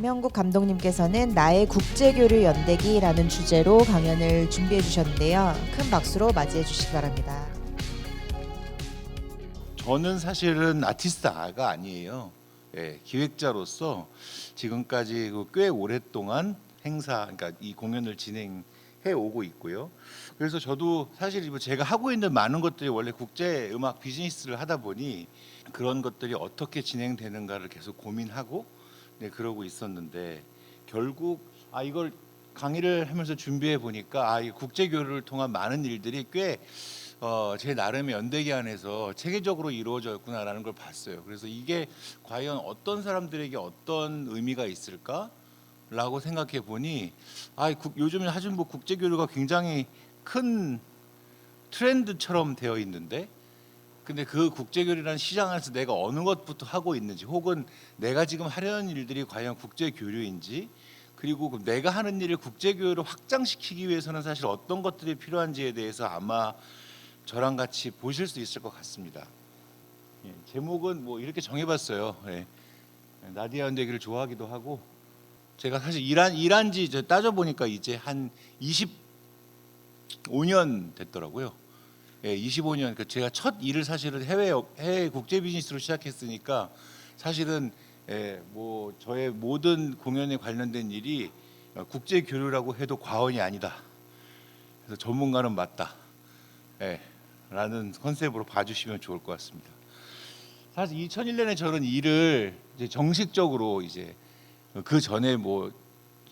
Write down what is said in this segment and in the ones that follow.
김형국 감독님께서는 나의 국제교류 연대기라는 주제로 강연을 준비해 주셨는데요. 큰 박수로 맞이해 주시기 바랍니다. 저는 사실은 아티스트가 아니에요. 기획자로서 지금까지 꽤 오랫동안 행사, 그러니까 이 공연을 진행해 오고 있고요. 그래서 저도 사실 제가 하고 있는 많은 것들이 원래 국제 음악 비즈니스를 하다 보니 그런 것들이 어떻게 진행되는가를 계속 고민하고 그러고 있었는데 결국 이걸 강의를 하면서 준비해 보니까 이 국제 교류를 통한 많은 일들이 꽤 제 나름의 연대기 안에서 체계적으로 이루어졌구나라는 걸 봤어요. 그래서 이게 과연 어떤 사람들에게 어떤 의미가 있을까라고 생각해 보니 요즘 사실 국제 교류가 굉장히 큰 트렌드처럼 되어 있는데, 근데 그 국제 교류라는 시장 안에서 내가 어느 것부터 하고 있는지, 혹은 내가 지금 하려는 일들이 과연 국제 교류인지, 그리고 내가 하는 일을 국제 교류로 확장시키기 위해서는 사실 어떤 것들이 필요한지에 대해서 아마 저랑 같이 보실 수 있을 것 같습니다. 제목은 뭐 이렇게 정해봤어요. 나디아 연대기를 좋아하기도 하고, 제가 사실 일한 지 따져 보니까 이제 한 25년 됐더라고요. 25년. 제가 첫 일을 사실은 해외 국제 비즈니스로 시작했으니까 사실은 뭐 저의 모든 공연에 관련된 일이 국제 교류라고 해도 과언이 아니다. 그래서 전문가는 맞다. 라는 컨셉으로 봐주시면 좋을 것 같습니다. 사실 2001년에 저는 일을 이제 정식적으로 이제 그 전에 뭐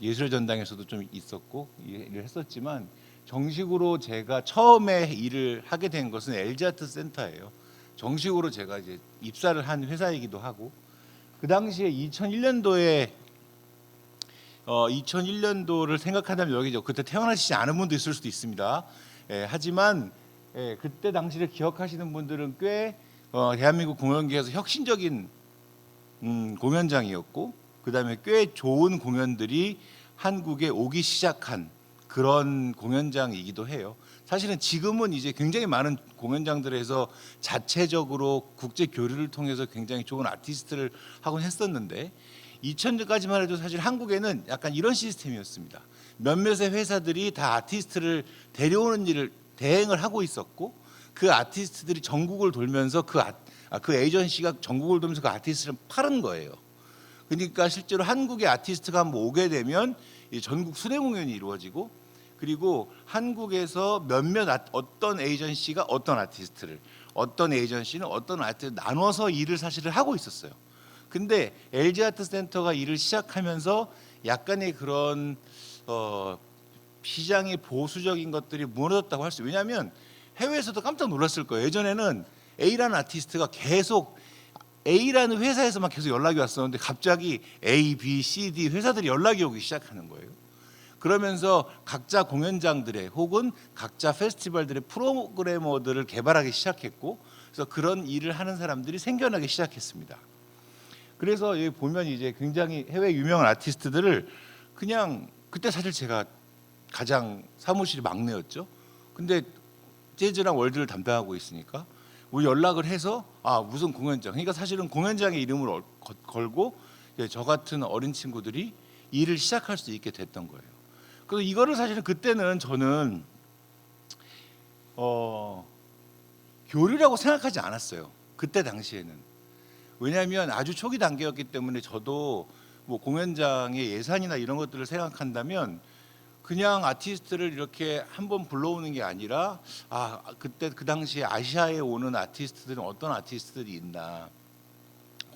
예술 전당에서도 좀 있었고 일을 했었지만 정식으로 제가 처음에 일을 하게 된 것은 LG 아트 센터예요. 정식으로 제가 이제 입사를 한 회사이기도 하고, 그 당시에 2001년도를 생각한다면 여기 그때 태어나시지 않은 분도 있을 수도 있습니다. 하지만 그때 당시를 기억하시는 분들은 꽤 대한민국 공연계에서 혁신적인 공연장이었고, 그다음에 꽤 좋은 공연들이 한국에 오기 시작한 그런 공연장이기도 해요. 사실은 지금은 이제 굉장히 많은 공연장들에서 자체적으로 국제 교류를 통해서 굉장히 좋은 아티스트를 하곤 했었는데, 2000년까지만 해도 사실 한국에는 약간 이런 시스템이었습니다. 몇몇의 회사들이 다 아티스트를 데려오는 일을 대행을 하고 있었고, 그 아티스트들이 전국을 돌면서 그 에이전시가 전국을 돌면서 그 아티스트를 파는 거예요. 그러니까 실제로 한국의 아티스트가 한번 오게 되면 전국 순회 공연이 이루어지고, 그리고 한국에서 어떤 에이전시가 어떤 아티스트를, 어떤 에이전시는 어떤 아티스트를 나눠서 일을 사실을 하고 있었어요. 근데 LG 아트 센터가 일을 시작하면서 약간의 그런 시장의 보수적인 것들이 무너졌다고 할 수. 왜냐하면 해외에서도 깜짝 놀랐을 거예요. 예전에는 A라는 아티스트가 계속 A라는 회사에서만 계속 연락이 왔었는데 갑자기 A, B, C, D 회사들이 연락이 오기 시작하는 거예요. 그러면서 각자 공연장들의 혹은 각자 페스티벌들의 프로그래머들을 개발하기 시작했고, 그래서 그런 일을 하는 사람들이 생겨나기 시작했습니다. 그래서 여기 보면 이제 굉장히 해외 유명한 아티스트들을 그냥, 그때 사실 제가 가장 사무실이 막내였죠. 근데 재즈랑 월드를 담당하고 있으니까 우리 연락을 해서 무슨 공연장, 그러니까 사실은 공연장의 이름을 걸고 저 같은 어린 친구들이 일을 시작할 수 있게 됐던 거예요. 그래서 이거를 사실은 그때는 저는 교류라고 생각하지 않았어요. 그때 당시에는. 왜냐하면 아주 초기 단계였기 때문에 저도 뭐 공연장의 예산이나 이런 것들을 생각한다면 그냥 아티스트를 이렇게 한번 불러오는 게 아니라 그때 그 당시에 아시아에 오는 아티스트들은 어떤 아티스트들이 있나,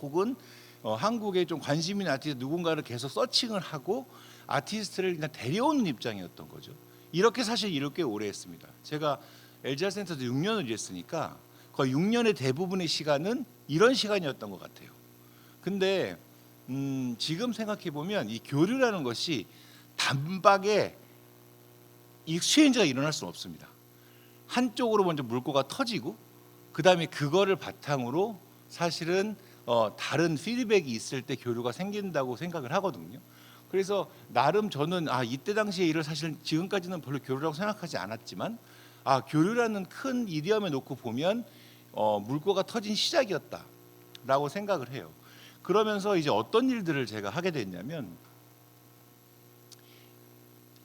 혹은 한국에 좀 관심 있는 아티스트 누군가를 계속 서칭을 하고 아티스트를 그냥 데려오는 입장이었던 거죠. 이렇게 사실 일을 꽤 오래 했습니다. 제가 LG 아트 센터에서 6년을 일했으니까 거의 6년의 대부분의 시간은 이런 시간이었던 것 같아요. 근데 지금 생각해 보면 이 교류라는 것이 단박에 익스체인지가 일어날 수는 없습니다. 한쪽으로 먼저 물꼬가 터지고, 그 다음에 그거를 바탕으로 사실은 다른 피드백이 있을 때 교류가 생긴다고 생각을 하거든요. 그래서 나름 저는 이때 당시의 일을 사실 지금까지는 별로 교류라고 생각하지 않았지만 교류라는 큰 이디엄에 놓고 보면 물꼬가 터진 시작이었다라고 생각을 해요. 그러면서 이제 어떤 일들을 제가 하게 됐냐면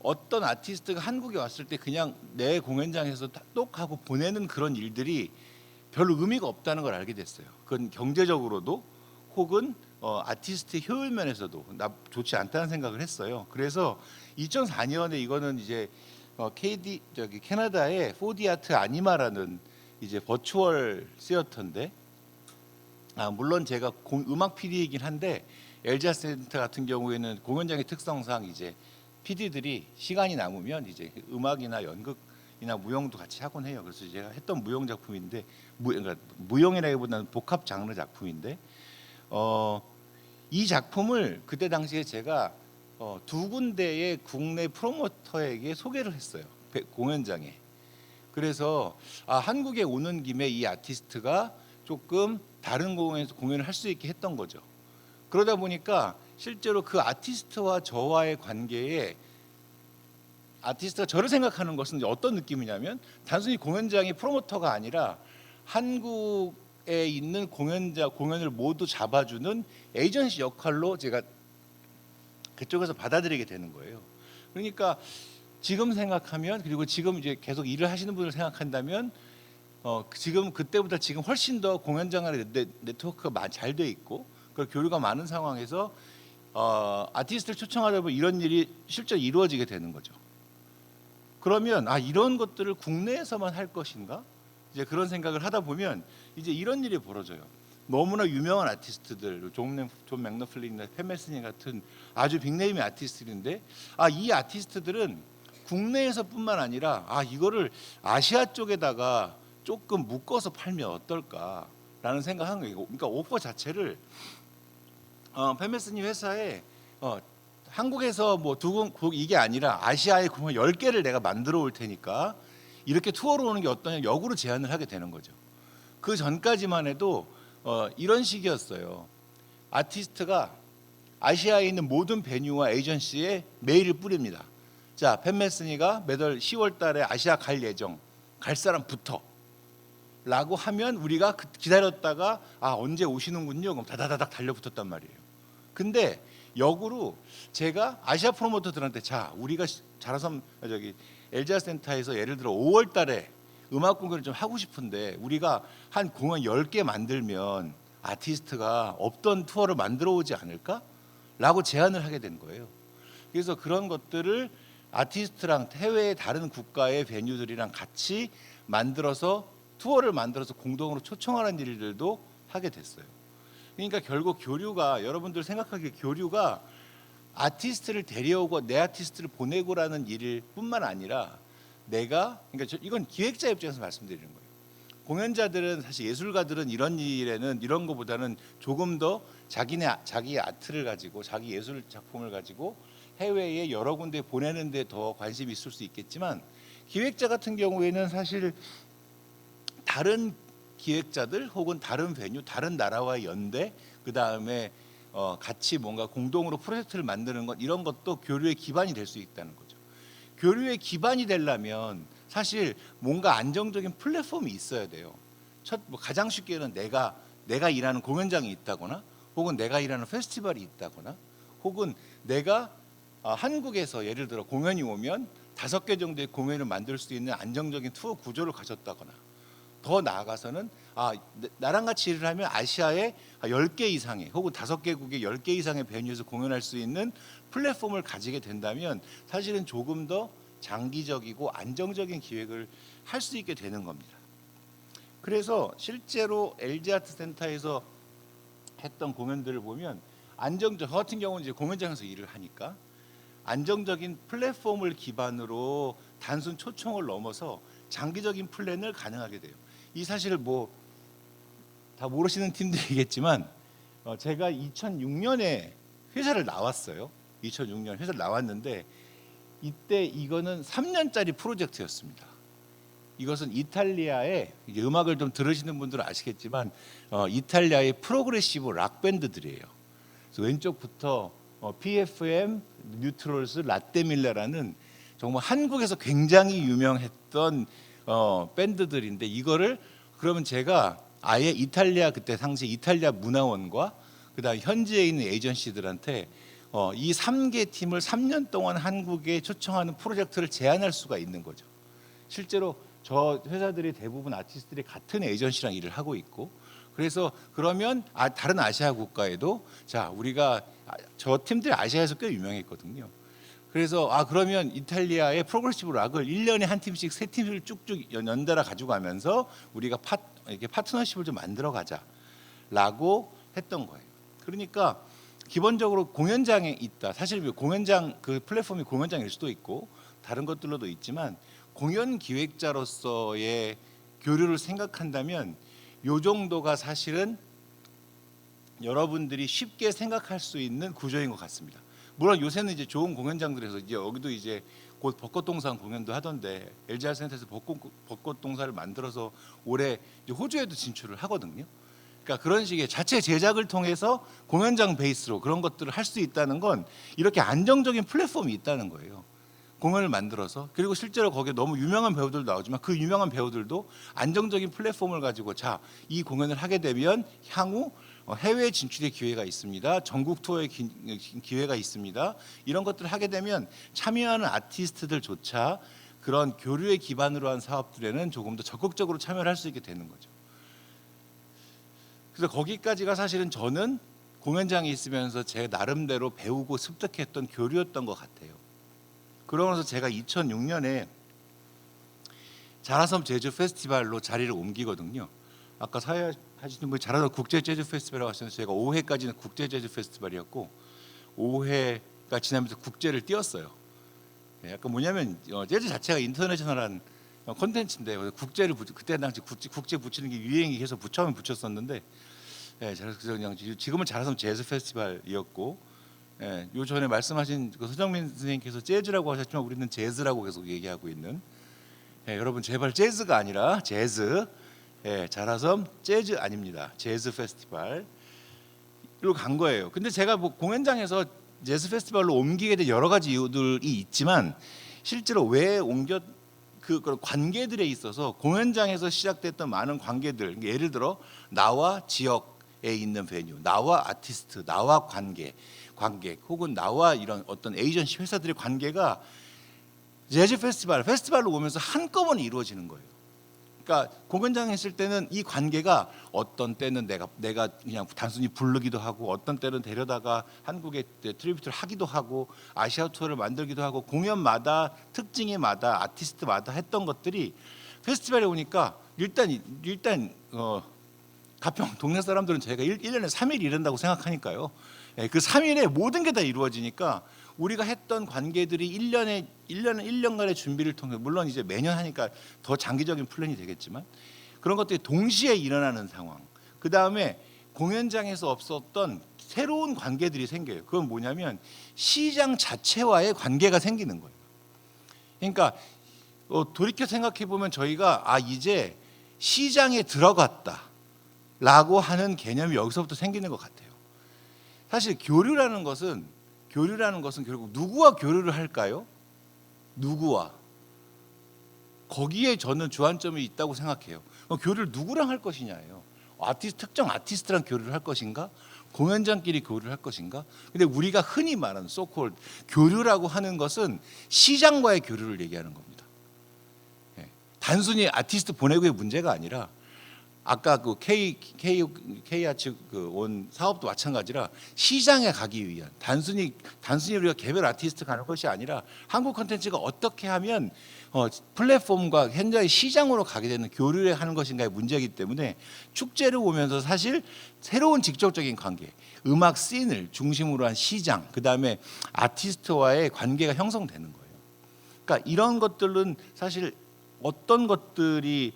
어떤 아티스트가 한국에 왔을 때 그냥 내 공연장에서 똑 하고 보내는 그런 일들이 별로 의미가 없다는 걸 알게 됐어요. 그건 경제적으로도 혹은 아티스트의 효율 면에서도 좋지 않다는 생각을 했어요. 그래서 2004년에 이거는 이제 KD 저기 캐나다의 4D 아트 아니마라는 이제 버추얼 시어터인데 물론 제가 음악 PD이긴 한데 엘자 센터 같은 경우에는 공연장의 특성상 이제 PD들이 시간이 남으면 이제 음악이나 연극이나 무용도 같이 하곤 해요. 그래서 제가 했던 무용 작품인데 그러니까 무용이라기보다는 복합 장르 작품인데 이 작품을 그때 당시에 제가 두 군데의 국내 프로모터에게 소개를 했어요. 공연장에. 그래서 한국에 오는 김에 이 아티스트가 조금 다른 공연에서 공연을 할 수 있게 했던 거죠. 그러다 보니까 실제로 그 아티스트와 저와의 관계에 아티스트가 저를 생각하는 것은 어떤 느낌이냐면 단순히 공연장의 프로모터가 아니라 한국에 있는 공연을 모두 잡아주는 에이전시 역할로 제가 그쪽에서 받아들이게 되는 거예요. 그러니까 지금 생각하면 그리고 지금 이제 계속 일을 하시는 분을 생각한다면 지금 그때보다 지금 훨씬 더 공연장의 네트워크가 잘 돼 있고 그 교류가 많은 상황에서 아티스트를 초청하다 보면 이런 일이 실제로 이루어지게 되는 거죠. 그러면 이런 것들을 국내에서만 할 것인가? 이제 그런 생각을 하다 보면 이제 이런 일이 벌어져요. 너무나 유명한 아티스트들, 존 맥너플린이나 페메스니 같은 아주 빅네임의 아티스트들인데 이 아티스트들은 국내에서뿐만 아니라 이거를 아시아 쪽에다가 조금 묶어서 팔면 어떨까라는 생각한 거예요. 그러니까 오퍼 자체를 페메스니 회사에 한국에서 뭐 두곡 이게 아니라 아시아의 공연 10개를 내가 만들어 올 테니까 이렇게 투어로 오는 게 어떠냐 역으로 제안을 하게 되는 거죠. 그 전까지만 해도 이런 식이었어요. 아티스트가 아시아에 있는 모든 베뉴와 에이전시에 메일을 뿌립니다. 자, 팬메스니가 매달 10월 달에 아시아 갈 예정, 갈 사람부터 라고 하면 우리가 기다렸다가 언제 오시는군요. 그럼 다다다닥 달려붙었단 말이에요. 근데 역으로 제가 아시아 프로모터들한테 우리가 자라섬 엘자 센터에서 예를 들어 5월 달에 음악 공연을 좀 하고 싶은데 우리가 한 공연 10개 만들면 아티스트가 없던 투어를 만들어 오지 않을까? 라고 제안을 하게 된 거예요. 그래서 그런 것들을 아티스트랑 해외의 다른 국가의 베뉴들이랑 같이 투어를 만들어서 공동으로 초청하는 일들도 하게 됐어요. 그러니까 결국 교류가 여러분들 생각하기에 교류가 아티스트를 데려오고 내 아티스트를 보내고라는 일일 뿐만 아니라 그러니까 이건 기획자 입장에서 말씀드리는 거예요. 공연자들은 사실 예술가들은 이런 일에는 이런 것보다는 조금 더 자기의 아트를 가지고 자기 예술 작품을 가지고 해외에 여러 군데 보내는 데 더 관심이 있을 수 있겠지만 기획자 같은 경우에는 사실 다른 기획자들 혹은 다른 베뉴, 다른 나라와의 연대, 그 다음에 같이 뭔가 공동으로 프로젝트를 만드는 것 이런 것도 교류의 기반이 될 수 있다는 거죠. 교류의 기반이 되려면 사실 뭔가 안정적인 플랫폼이 있어야 돼요. 가장 쉽게는 내가 일하는 공연장이 있다거나, 혹은 내가 일하는 페스티벌이 있다거나, 혹은 내가 한국에서 예를 들어 공연이 오면 5개 정도의 공연을 만들 수 있는 안정적인 투어 구조를 가졌다거나, 더 나아가서는 나랑 같이 일을 하면 아시아에 10개 이상의 혹은 5개국의 10개 이상의 베뉴에서 공연할 수 있는 플랫폼을 가지게 된다면 사실은 조금 더 장기적이고 안정적인 기획을 할 수 있게 되는 겁니다. 그래서 실제로 LG 아트 센터에서 했던 공연들을 보면 저 같은 경우는 이제 공연장에서 일을 하니까 안정적인 플랫폼을 기반으로 단순 초청을 넘어서 장기적인 플랜을 가능하게 돼요. 이 사실을 다 모르시는 팀들이겠지만 제가 2006년에 회사를 나왔어요. 2006년 회사를 나왔는데 이때 이거는 3년짜리 프로젝트였습니다. 이것은 이탈리아의 음악을 좀 들으시는 분들은 아시겠지만 이탈리아의 프로그레시브 락 밴드들이에요. 그래서 왼쪽부터 PFM, 뉴트롤스, 라떼밀레라는 정말 한국에서 굉장히 유명했던 밴드들인데 이거를 그러면 제가 아예 그때 당시 이탈리아 문화원과 그다음 현지에 있는 에이전시들한테 이 3개 팀을 3년 동안 한국에 초청하는 프로젝트를 제안할 수가 있는 거죠. 실제로 저 회사들이 대부분 아티스트들이 같은 에이전시랑 일을 하고 있고, 그래서 그러면 다른 아시아 국가에도 자 우리가 저 팀들이 아시아에서 꽤 유명했거든요. 그래서 그러면 이탈리아의 프로그레시브 락을 1년에 한 팀씩 세 팀을 쭉쭉 연달아 가지고 가면서 우리가 이렇게 파트너십을 좀 만들어 가자라고 했던 거예요. 그러니까 기본적으로 공연장에 있다. 사실 공연장 그 플랫폼이 공연장일 수도 있고 다른 것들로도 있지만 공연 기획자로서의 교류를 생각한다면 요 정도가 사실은 여러분들이 쉽게 생각할 수 있는 구조인 것 같습니다. 물론 요새는 이제 좋은 공연장들에서 이제 여기도 이제 곧 벚꽃동산 공연도 하던데 LGR 센터에서 벚꽃동산을 만들어서 올해 이제 호주에도 진출을 하거든요. 그러니까 그런 식의 자체 제작을 통해서 공연장 베이스로 그런 것들을 할 수 있다는 건 이렇게 안정적인 플랫폼이 있다는 거예요. 공연을 만들어서, 그리고 실제로 거기에 너무 유명한 배우들 나오지만 그 유명한 배우들도 안정적인 플랫폼을 가지고 자, 이 공연을 하게 되면 향후 해외 진출의 기회가 있습니다. 전국 투어의 기회가 있습니다. 이런 것들을 하게 되면 참여하는 아티스트들조차 그런 교류의 기반으로 한 사업들에는 조금 더 적극적으로 참여를 할 수 있게 되는 거죠. 그래서 거기까지가 사실은 저는 공연장에 있으면서 제 나름대로 배우고 습득했던 교류였던 것 같아요. 그러면서 제가 2006년에 자라섬 제주 페스티벌로 자리를 옮기거든요. 아까 사회하시는 분이 자라섬 국제 재즈 페스티벌이라고 하셨는데 제가 5회까지는 국제 재즈 페스티벌이었고 5회가 지나면서 국제를 띄웠어요. 약간 뭐냐면 재즈 자체가 인터내셔널한 콘텐츠인데 국제를 그때 당시 국제 붙이는 게 유행이 해서 처음에 붙였었는데, 그래서 그냥 지금은 자라섬 재즈 페스티벌이었고, 요 전에 말씀하신 그 서정민 선생님께서 재즈라고 하셨지만 우리는 재즈라고 계속 얘기하고 있는, 여러분 제발 재즈가 아니라 재즈, 자라섬 재즈 아닙니다. 재즈 페스티벌로 간 거예요. 근데 제가 뭐 공연장에서 재즈 페스티벌로 옮기게 된 여러 가지 이유들이 있지만 실제로 왜 그 관계들에 있어서 공연장에서 시작됐던 많은 관계들, 예를 들어 나와 지역에 있는 베뉴, 나와 아티스트, 나와 관객 혹은 나와 이런 어떤 에이전시 회사들의 관계가 재즈 페스티벌로 오면서 한꺼번에 이루어지는 거예요. 그러니까 공연장에 있을 때는 이 관계가 어떤 때는 내가 그냥 단순히 부르기도 하고 어떤 때는 데려다가 한국에 트리뷰트를 하기도 하고 아시아 투어를 만들기도 하고 공연마다 특징에마다 아티스트마다 했던 것들이 페스티벌에 오니까 일단 가평 동네 사람들은 저희가 1년에 3일 일한다고 생각하니까요. 그 3일에 모든 게 다 이루어지니까 우리가 했던 관계들이 1년간의 준비를 통해, 물론 이제 매년 하니까 더 장기적인 플랜이 되겠지만 그런 것들이 동시에 일어나는 상황. 그 다음에 공연장에서 없었던 새로운 관계들이 생겨요. 그건 뭐냐면 시장 자체와의 관계가 생기는 거예요. 그러니까 돌이켜 생각해 보면 저희가 이제 시장에 들어갔다라고 하는 개념이 여기서부터 생기는 것 같아요. 사실 교류라는 것은 결국 누구와 교류를 할까요? 누구와? 거기에 저는 주안점이 있다고 생각해요. 교류를 누구랑 할 것이냐예요. 특정 아티스트랑 교류를 할 것인가? 공연장끼리 교류를 할 것인가? 근데 우리가 흔히 말하는 소콜 교류라고 하는 것은 시장과의 교류를 얘기하는 겁니다. 단순히 아티스트 보내고의 문제가 아니라 아까 그 K아츠 온 사업도 마찬가지라 시장에 가기 위한 단순히 우리가 개별 아티스트 가는 것이 아니라 한국 콘텐츠가 어떻게 하면 플랫폼과 현재의 시장으로 가게 되는 교류를 하는 것인가의 문제이기 때문에 축제를 오면서 사실 새로운 직접적인 관계, 음악 씬을 중심으로 한 시장, 그 다음에 아티스트와의 관계가 형성되는 거예요. 그러니까 이런 것들은 사실 어떤 것들이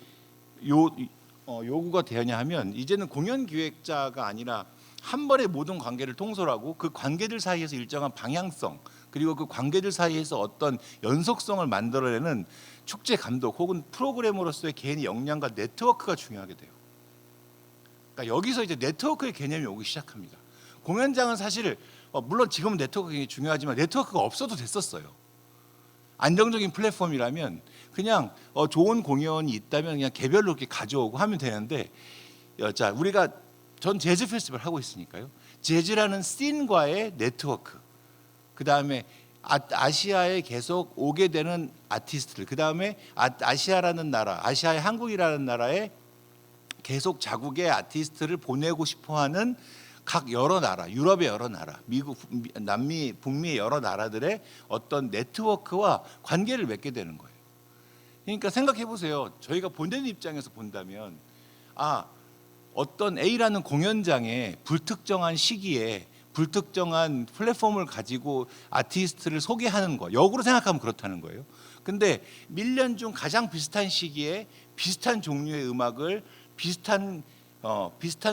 요구가 되었냐 하면 이제는 공연 기획자가 아니라 한 번에 모든 관계를 통솔하고 그 관계들 사이에서 일정한 방향성, 그리고 그 관계들 사이에서 어떤 연속성을 만들어내는 축제 감독 혹은 프로그래머로서의 개인의 역량과 네트워크가 중요하게 돼요. 그러니까 여기서 이제 네트워크의 개념이 오기 시작합니다. 공연장은 사실 물론 지금은 네트워크가 굉장히 중요하지만 네트워크가 없어도 됐었어요. 안정적인 플랫폼이라면 그냥 좋은 공연이 있다면 그냥 개별로 이렇게 가져오고 하면 되는데, 자 우리가 전 재즈 페스티벌 하고 있으니까요. 재즈라는 씬과의 네트워크, 그 다음에 아시아에 계속 오게 되는 아티스트들, 그 다음에 아시아라는 나라, 아시아의 한국이라는 나라에 계속 자국의 아티스트를 보내고 싶어하는 각 여러 나라, 유럽의 여러 나라, 미국, 남미, 북미의 여러 나라들의 어떤 네트워크와 관계를 맺게 되는 거예요. 그러니까 생각해 보세요. 저희가 보내는 입장에서 본다면, 어떤 A라는 공연장에 불특정한 시기에 불특정한 플랫폼을 가지고 아티스트를 소개하는 거, 역으로 생각하면 그렇다는 거예요. 근데 1년 중 가장 비슷한 시기에 비슷한 종류의 음악을 비슷한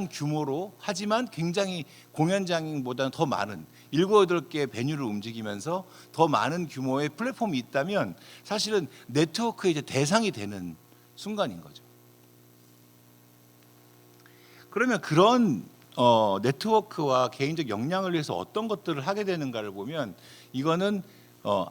규모로, 하지만 굉장히 공연장보다는 더 많은 7, 8개의 베뉴를 움직이면서 더 많은 규모의 플랫폼이 있다면 사실은 네트워크의 이제 대상이 되는 순간인 거죠. 그러면 그런 네트워크와 개인적 역량을 위해서 어떤 것들을 하게 되는가를 보면, 이거는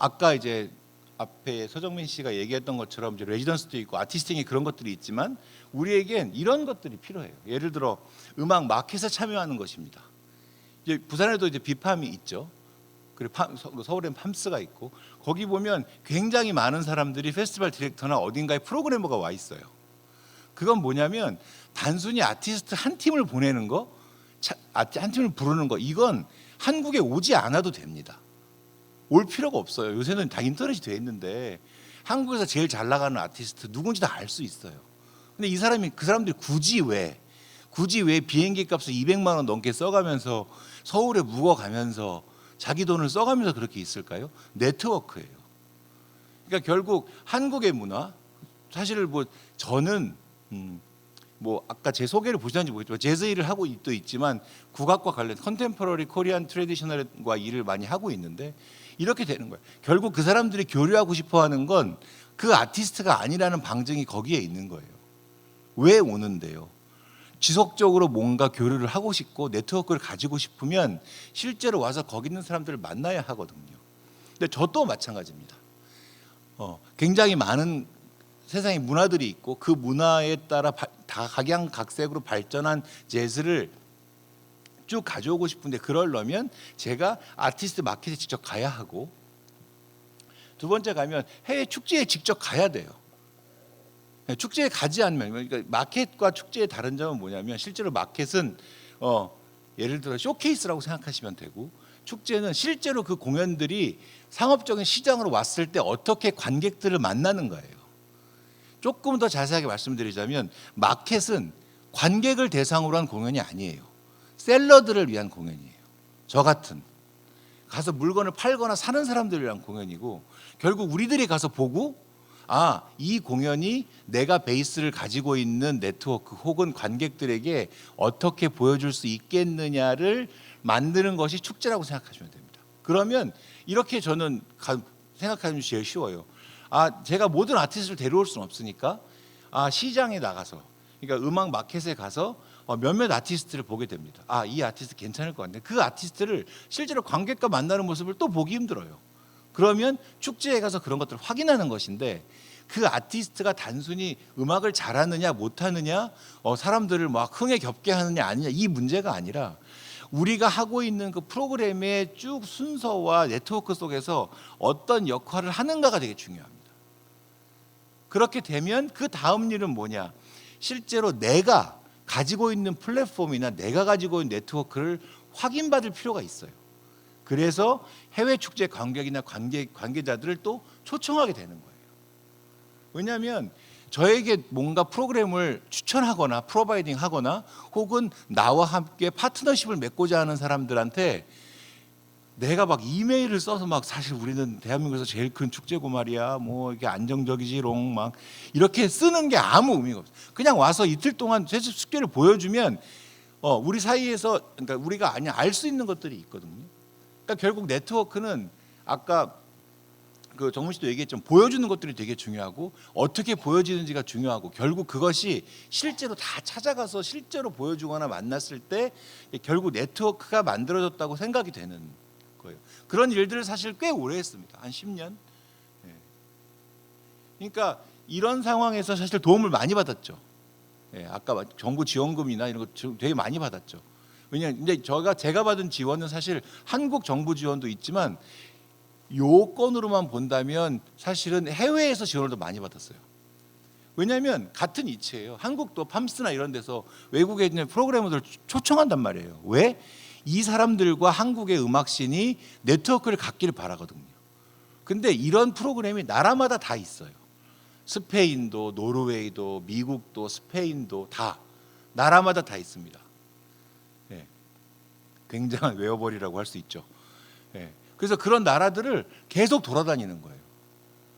아까 이제 앞에 서정민 씨가 얘기했던 것처럼 이제 레지던스도 있고 아티스팅이 그런 것들이 있지만, 우리에겐 이런 것들이 필요해요. 예를 들어 음악 마켓에 참여하는 것입니다. 이제 부산에도 이제 비팜이 있죠. 그리고 서울엔 팜스가 있고, 거기 보면 굉장히 많은 사람들이 페스티벌 디렉터나 어딘가에 프로그래머가 와 있어요. 그건 뭐냐면 단순히 아티스트 한 팀을 보내는 거, 한 팀을 부르는 거, 이건 한국에 오지 않아도 됩니다. 올 필요가 없어요. 요새는 다 인터넷이 돼 있는데 한국에서 제일 잘 나가는 아티스트 누군지 다 알 수 있어요. 근데 그 사람들이 굳이 왜 비행기 값을 200만 원 넘게 써가면서 서울에 묵어가면서 자기 돈을 써가면서 그렇게 있을까요? 네트워크예요. 그러니까 결국 한국의 문화, 사실 뭐 저는 뭐 아까 제 소개를 보시는지 모르겠지만 재즈 일을 하고 또 있지만 국악과 관련 컨템포러리 코리안 트래디셔널과 일을 많이 하고 있는데, 이렇게 되는 거예요. 결국 그 사람들이 교류하고 싶어하는 건 그 아티스트가 아니라는 방증이 거기에 있는 거예요. 왜 오는데요? 지속적으로 뭔가 교류를 하고 싶고 네트워크를 가지고 싶으면 실제로 와서 거기 있는 사람들을 만나야 하거든요. 근데 저도 마찬가지입니다. 굉장히 많은 세상의 문화들이 있고 그 문화에 따라 다 각양각색으로 발전한 재즈를 쭉 가져오고 싶은데, 그러려면 제가 아티스트 마켓에 직접 가야 하고, 두 번째 가면 해외 축제에 직접 가야 돼요. 축제에 가지 않으면, 그러니까 마켓과 축제의 다른 점은 뭐냐면, 실제로 마켓은 예를 들어 쇼케이스라고 생각하시면 되고, 축제는 실제로 그 공연들이 상업적인 시장으로 왔을 때 어떻게 관객들을 만나는 거예요. 조금 더 자세하게 말씀드리자면, 마켓은 관객을 대상으로 한 공연이 아니에요. 셀러들을 위한 공연이에요. 저 같은 가서 물건을 팔거나 사는 사람들을 위한 공연이고, 결국 우리들이 가서 보고, 이 공연이 내가 베이스를 가지고 있는 네트워크 혹은 관객들에게 어떻게 보여줄 수 있겠느냐를 만드는 것이 축제라고 생각하시면 됩니다. 그러면 이렇게 저는 생각하면 제일 쉬워요. 제가 모든 아티스트를 데려올 수는 없으니까 시장에 나가서, 그러니까 음악 마켓에 가서 몇몇 아티스트를 보게 됩니다. 이 아티스트 괜찮을 것 같은데, 그 아티스트를 실제로 관객과 만나는 모습을 또 보기 힘들어요. 그러면 축제에 가서 그런 것들을 확인하는 것인데, 그 아티스트가 단순히 음악을 잘하느냐 못하느냐, 사람들을 막 흥에 겹게 하느냐 아니냐, 이 문제가 아니라 우리가 하고 있는 그 프로그램의 쭉 순서와 네트워크 속에서 어떤 역할을 하는가가 되게 중요합니다. 그렇게 되면 그 다음 일은 뭐냐, 실제로 내가 가지고 있는 플랫폼이나 내가 가지고 있는 네트워크를 확인받을 필요가 있어요. 그래서 해외 축제 관객이나 관계자들을 또 초청하게 되는 거예요. 왜냐하면 저에게 뭔가 프로그램을 추천하거나 프로바이딩 하거나 혹은 나와 함께 파트너십을 맺고자 하는 사람들한테 내가 막 이메일을 써서 막, 사실 우리는 대한민국에서 제일 큰 축제고 말이야, 뭐 이게 안정적이지롱, 막 이렇게 쓰는 게 아무 의미가 없어요. 그냥 와서 이틀 동안 재즈 축제를 보여주면 우리 사이에서, 그러니까 우리가 알 수 있는 것들이 있거든요. 그러니까 결국 네트워크는 아까 그 정문 씨도 얘기했지만 보여주는 것들이 되게 중요하고 어떻게 보여지는지가 중요하고, 결국 그것이 실제로 다 찾아가서 실제로 보여주거나 만났을 때 결국 네트워크가 만들어졌다고 생각이 되는 거예요. 그런 일들을 사실 꽤 오래 했습니다. 한 10년. 그러니까 이런 상황에서 사실 도움을 많이 받았죠. 예, 아까 정부 지원금이나 이런 거 되게 많이 받았죠. 왜냐하면 근데 제가 받은 지원은 사실 한국 정부 지원도 있지만 요건으로만 본다면 사실은 해외에서 지원을 더 많이 받았어요. 왜냐하면 같은 이치예요. 한국도 팜스나 이런 데서 외국에 있는 프로그래머들 초청한단 말이에요. 왜? 이 사람들과 한국의 음악씬이 네트워크를 갖기를 바라거든요. 근데 이런 프로그램이 나라마다 다 있어요. 스페인도, 노르웨이도, 미국도, 스페인도 다 나라마다 다 있습니다. 예. 굉장한 외워버리라고 할 수 있죠. 예. 그래서 그런 나라들을 계속 돌아다니는 거예요.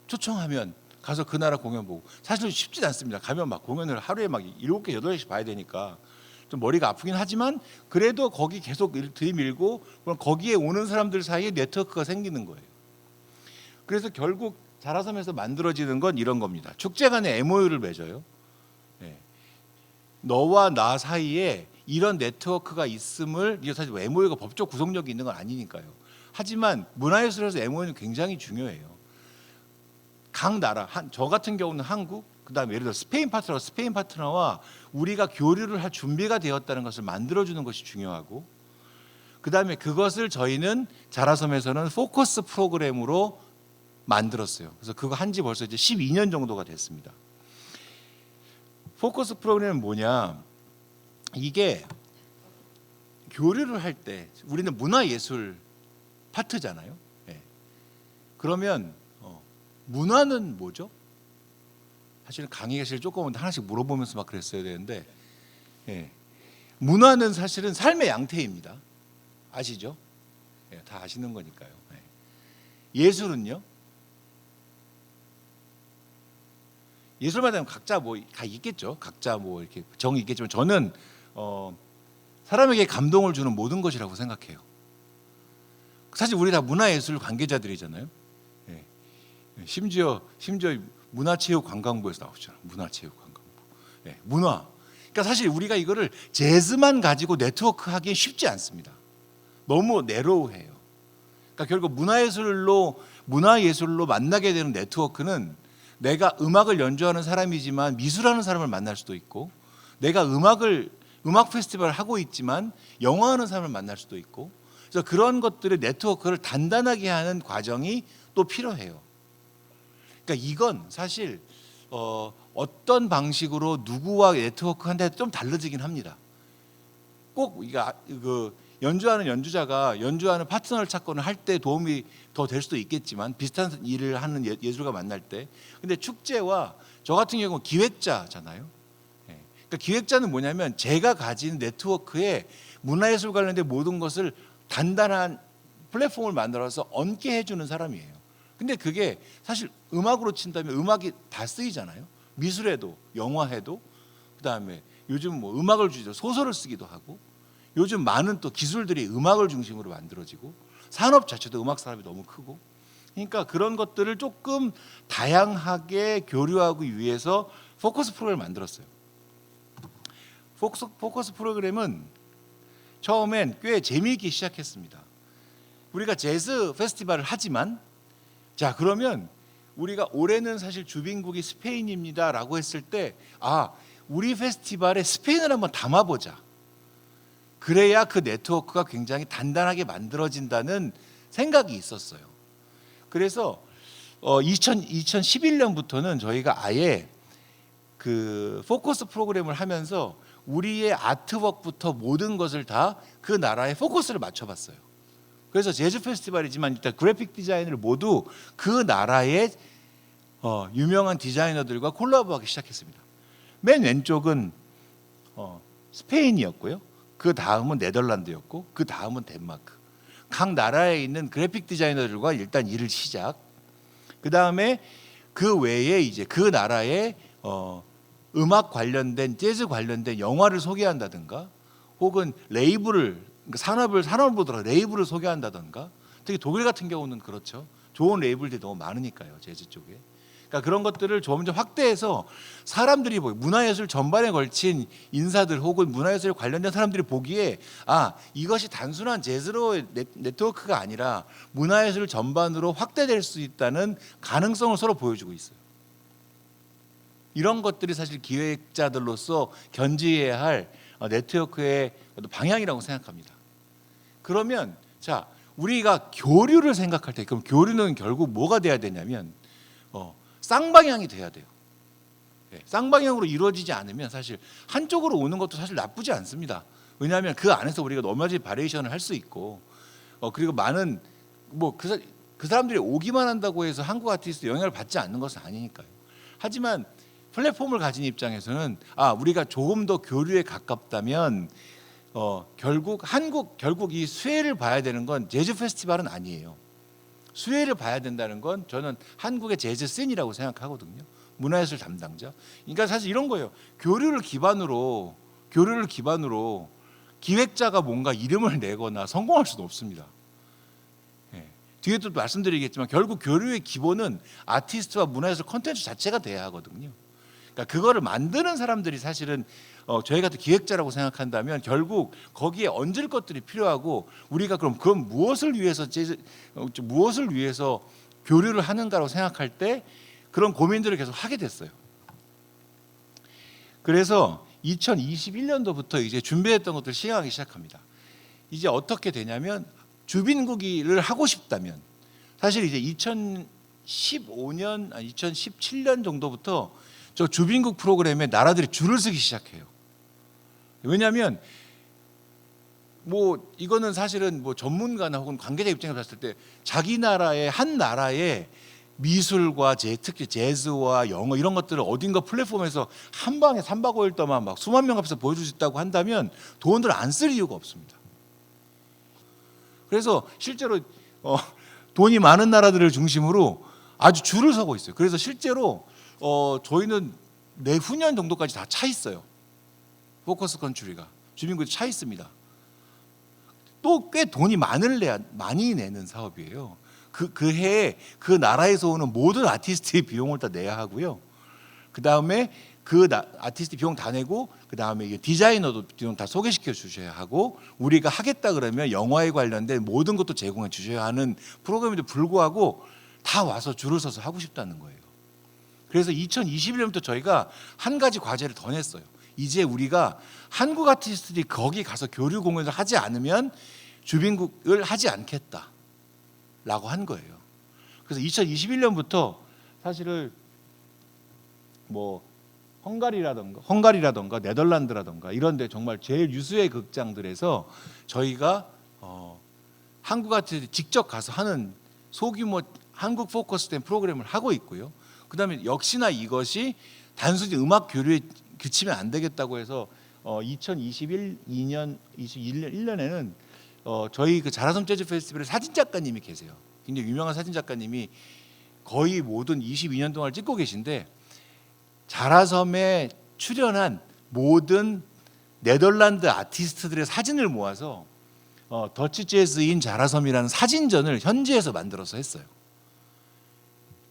초청하면 가서 그 나라 공연 보고. 사실 쉽지 않습니다. 가면 막 공연을 하루에 막 7개, 8개씩 봐야 되니까 좀 머리가 아프긴 하지만 그래도 거기 계속 들이밀고 그럼 거기에 오는 사람들 사이에 네트워크가 생기는 거예요. 그래서 결국 자라섬에서 만들어지는 건 이런 겁니다. 축제 간에 MOU를 맺어요. 네. 너와 나 사이에 이런 네트워크가 있음을, 이게 사실 MOU가 법적 구속력이 있는 건 아니니까요. 하지만 문화예술에서 MOU는 굉장히 중요해요. 각 나라, 저 같은 경우는 한국, 그다음에 예를 들어 스페인 파트너와 우리가 교류를 할 준비가 되었다는 것을 만들어주는 것이 중요하고, 그다음에 그것을 저희는 자라섬에서는 포커스 프로그램으로 만들었어요. 그래서 그거 한지 벌써 이제 12년 정도가 됐습니다. 포커스 프로그램은 뭐냐? 이게 교류를 할 때 우리는 문화예술 파트잖아요. 네. 그러면 문화는 뭐죠? 사실은 강의가 제일 조금 하나씩 물어보면서 막 그랬어야 되는데, 예. 문화는 사실은 삶의 양태입니다. 아시죠? 예, 다 아시는 거니까요. 예. 예술은요? 예술마다 각자 뭐 다 있겠죠. 각자 뭐 이렇게 정이 있겠지만 저는 사람에게 감동을 주는 모든 것이라고 생각해요. 사실 우리 다 문화예술 관계자들이잖아요. 예. 심지어 문화체육관광부에서 나오잖아요. 문화체육관광부. 예. 문화. 그러니까 사실 우리가 이거를 재즈만 가지고 네트워크하기 쉽지 않습니다. 너무 내로우해요. 그러니까 결국 문화예술로 만나게 되는 네트워크는 내가 음악을 연주하는 사람이지만 미술하는 사람을 만날 수도 있고, 내가 음악 페스티벌을 하고 있지만 영화하는 사람을 만날 수도 있고, 그래서 그런 것들의 네트워크를 단단하게 하는 과정이 또 필요해요. 그러니까 이건 사실 어떤 방식으로 누구와 네트워크한데 좀 달라지긴 합니다. 꼭 연주하는 연주자가 연주하는 파트너를 찾거나 할 때 도움이 더 될 수도 있겠지만, 비슷한 일을 하는 예술가 만날 때. 근데 축제와 저 같은 경우는 기획자잖아요. 그러니까 기획자는 뭐냐면 제가 가진 네트워크에 문화예술 관련된 모든 것을 단단한 플랫폼을 만들어서 얹게 해주는 사람이에요. 근데 그게 사실 음악으로 친다면 음악이 다 쓰이잖아요. 미술에도, 영화에도, 그다음에 요즘 뭐 음악을 주죠. 소설을 쓰기도 하고, 요즘 많은 또 기술들이 음악을 중심으로 만들어지고, 산업 자체도 음악 산업이 너무 크고, 그러니까 그런 것들을 조금 다양하게 교류하기 위해서 포커스 프로그램을 만들었어요. 포커스 프로그램은 처음엔 꽤 재미있게 시작했습니다. 우리가 재즈 페스티벌을 하지만, 자 그러면 우리가 올해는 사실 주빈국이 스페인입니다라고 했을 때, 우리 페스티벌에 스페인을 한번 담아보자. 그래야 그 네트워크가 굉장히 단단하게 만들어진다는 생각이 있었어요. 그래서 2011년부터는 저희가 아예 그 포커스 프로그램을 하면서 우리의 아트웍부터 모든 것을 다 그 나라에 포커스를 맞춰봤어요. 그래서 재즈 페스티벌이지만 일단 그래픽 디자인을 모두 그 나라의 유명한 디자이너들과 콜라보하기 시작했습니다. 맨 왼쪽은 스페인이었고요. 그 다음은 네덜란드였고, 그 다음은 덴마크. 각 나라에 있는 그래픽 디자이너들과 일단 일을 시작. 그 다음에 그 외에 이제 그 나라의 음악 관련된, 재즈 관련된 영화를 소개한다든가, 혹은 레이블을, 산업으로 레이블을 소개한다든가. 특히 독일 같은 경우는 그렇죠. 좋은 레이블들이 너무 많으니까요, 재즈 쪽에. 그러니까 그런 것들을 점점 확대해서 사람들이 문화예술 전반에 걸친 인사들 혹은 문화예술 관련된 사람들이 보기에 이것이 단순한 재즈로의 네트워크가 아니라 문화예술 전반으로 확대될 수 있다는 가능성을 서로 보여주고 있어요. 이런 것들이 사실 기획자들로서 견지해야 할 네트워크의 방향이라고 생각합니다. 그러면 자, 우리가 교류를 생각할 때 그럼 교류는 결국 뭐가 돼야 되냐면 쌍방향이 돼야 돼요. 쌍방향으로 이루어지지 않으면 사실 한쪽으로 오는 것도 사실 나쁘지 않습니다. 왜냐하면 그 안에서 우리가 너무 가지 바리에이션을 할 수 있고 그리고 많은 그 사람들이 오기만 한다고 해서 한국 아티스트 영향을 받지 않는 것은 아니니까요. 하지만 플랫폼을 가진 입장에서는 우리가 조금 더 교류에 가깝다면 결국 이 수혜를 봐야 되는 건 재즈 페스티벌은 아니에요. 수혜를 봐야 된다는 건 저는 한국의 재즈 씬이라고 생각하거든요. 문화예술 담당자. 그러니까 사실 이런 거예요. 교류를 기반으로 기획자가 뭔가 이름을 내거나 성공할 수는 없습니다. 뒤에 또 말씀드리겠지만 결국 교류의 기본은 아티스트와 문화예술 콘텐츠 자체가 돼야 하거든요. 그러니까 그거를 만드는 사람들이 사실은 저희 같은 기획자라고 생각한다면 결국 거기에 얹을 것들이 필요하고 우리가 그럼 무엇을 위해서 교류를 하는가라고 생각할 때 그런 고민들을 계속 하게 됐어요. 그래서 2021년도부터 이제 준비했던 것들을 시행하기 시작합니다. 이제 어떻게 되냐면 주빈국기를 하고 싶다면 사실 이제 2017년 정도부터 저 주빈국 프로그램에 나라들이 줄을 서기 시작해요. 왜냐하면 이거는 사실은 전문가나 혹은 관계자 입장에서 봤을 때 자기 나라의 한 나라의 미술과 특히 재즈와 영어 이런 것들을 어딘가 플랫폼에서 한 방에 3박 5일 동안 막 수만 명 앞에서 보여줄 수 있다고 한다면 돈을 안 쓸 이유가 없습니다. 그래서 실제로 돈이 많은 나라들을 중심으로 아주 줄을 서고 있어요. 그래서 실제로 저희는 내후년 정도까지 다 차 있어요. 포커스 컨트리가 주민국이 차 있습니다. 또 꽤 돈이 많이 내는 사업이에요. 그 해에 그 나라에서 오는 모든 아티스트의 비용을 다 내야 하고요. 그 다음에 아티스트 비용 다 내고 그 다음에 디자이너도 비용 다 소개시켜 주셔야 하고 우리가 하겠다 그러면 영화에 관련된 모든 것도 제공해 주셔야 하는 프로그램에도 불구하고 다 와서 줄을 서서 하고 싶다는 거예요. 그래서 2021년부터 저희가 한 가지 과제를 더 냈어요. 이제 우리가 한국 아티스트들이 거기 가서 교류 공연을 하지 않으면 주빈국을 하지 않겠다라고 한 거예요. 그래서 2021년부터 사실은 헝가리라던가 네덜란드라던가 이런데 정말 제일 유수의 극장들에서 저희가 한국 아티스트들이 직접 가서 하는 소규모 한국 포커스된 프로그램을 하고 있고요. 그다음에 역시나 이것이 단순히 음악 교류에 그치면 안 되겠다고 해서 2021년에는 저희 그 자라섬 재즈 페스티벌에 사진 작가님이 계세요. 굉장히 유명한 사진 작가님이 거의 모든 22년 동안 찍고 계신데 자라섬에 출연한 모든 네덜란드 아티스트들의 사진을 모아서 더치 재즈인 자라섬이라는 사진전을 현지에서 만들어서 했어요.